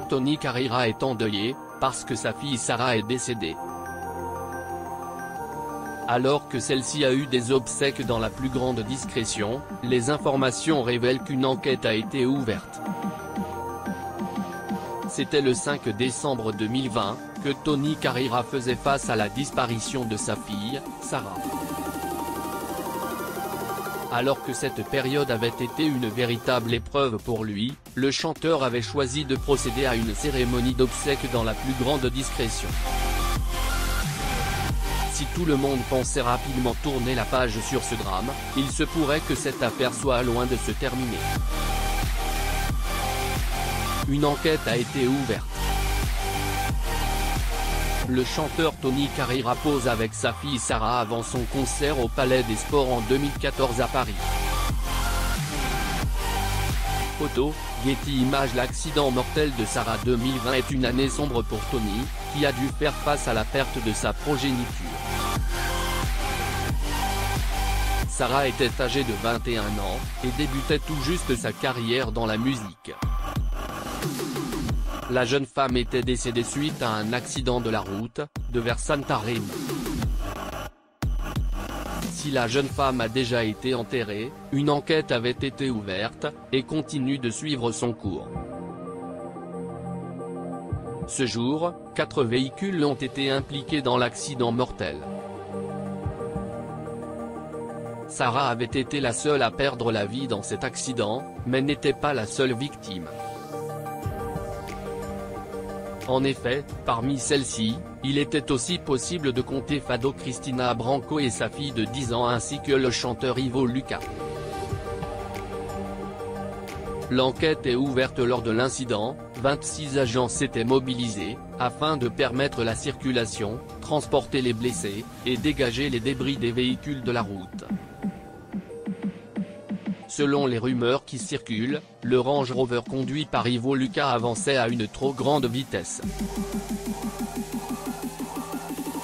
Tony Carreira est endeuillé, parce que sa fille Sarah est décédée. Alors que celle-ci a eu des obsèques dans la plus grande discrétion, les informations révèlent qu'une enquête a été ouverte. C'était le 5 décembre 2020, que Tony Carreira faisait face à la disparition de sa fille, Sarah. Alors que cette période avait été une véritable épreuve pour lui, le chanteur avait choisi de procéder à une cérémonie d'obsèques dans la plus grande discrétion. Si tout le monde pensait rapidement tourner la page sur ce drame, il se pourrait que cette affaire soit loin de se terminer. Une enquête a été ouverte. Le chanteur Tony Carreira pose avec sa fille Sarah avant son concert au Palais des Sports en 2014 à Paris. Photo, Getty Images. L'accident mortel de Sarah 2020 est une année sombre pour Tony, qui a dû faire face à la perte de sa progéniture. Sarah était âgée de 21 ans, et débutait tout juste sa carrière dans la musique. La jeune femme était décédée suite à un accident de la route, vers Santarém. Si la jeune femme a déjà été enterrée, une enquête avait été ouverte, et continue de suivre son cours. Ce jour, 4 véhicules ont été impliqués dans l'accident mortel. Sarah avait été la seule à perdre la vie dans cet accident, mais n'était pas la seule victime. En effet, parmi celles-ci, il était aussi possible de compter Fado Cristina Branco et sa fille de 10 ans ainsi que le chanteur Ivo Lucas. L'enquête est ouverte. Lors de l'incident, 26 agents s'étaient mobilisés, afin de permettre la circulation, transporter les blessés, et dégager les débris des véhicules de la route. Selon les rumeurs qui circulent, le Range Rover conduit par Ivo Lucas avançait à une trop grande vitesse.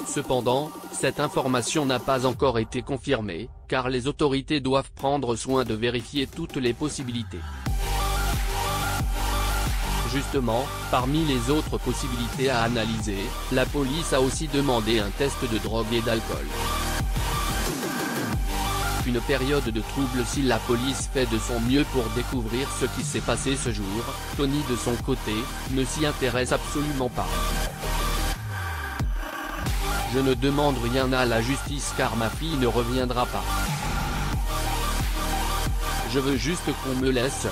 Cependant, cette information n'a pas encore été confirmée, car les autorités doivent prendre soin de vérifier toutes les possibilités. Justement, parmi les autres possibilités à analyser, la police a aussi demandé un test de drogue et d'alcool. Une période de trouble. Si la police fait de son mieux pour découvrir ce qui s'est passé ce jour, Tony de son côté, ne s'y intéresse absolument pas. Je ne demande rien à la justice car ma fille ne reviendra pas. Je veux juste qu'on me laisse seul.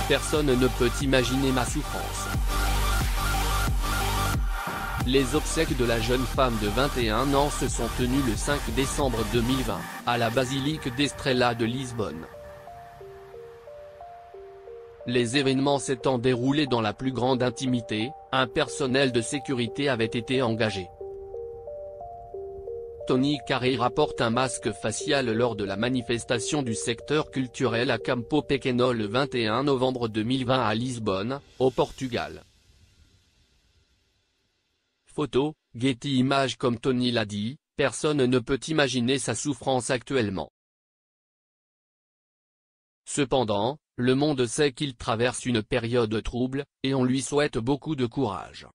Personne ne peut imaginer ma souffrance. Les obsèques de la jeune femme de 21 ans se sont tenues le 5 décembre 2020, à la basilique d'Estrela de Lisbonne. Les événements s'étant déroulés dans la plus grande intimité, un personnel de sécurité avait été engagé. Tony Carreira porte un masque facial lors de la manifestation du secteur culturel à Campo Pequeno le 21 novembre 2020 à Lisbonne, au Portugal. Photo, Getty Images. Comme Tony l'a dit, personne ne peut imaginer sa souffrance actuellement. Cependant, le monde sait qu'il traverse une période trouble, et on lui souhaite beaucoup de courage.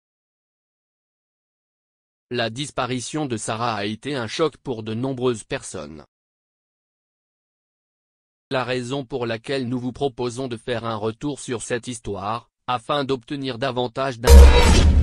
La disparition de Sarah a été un choc pour de nombreuses personnes. La raison pour laquelle nous vous proposons de faire un retour sur cette histoire, afin d'obtenir davantage d'informations.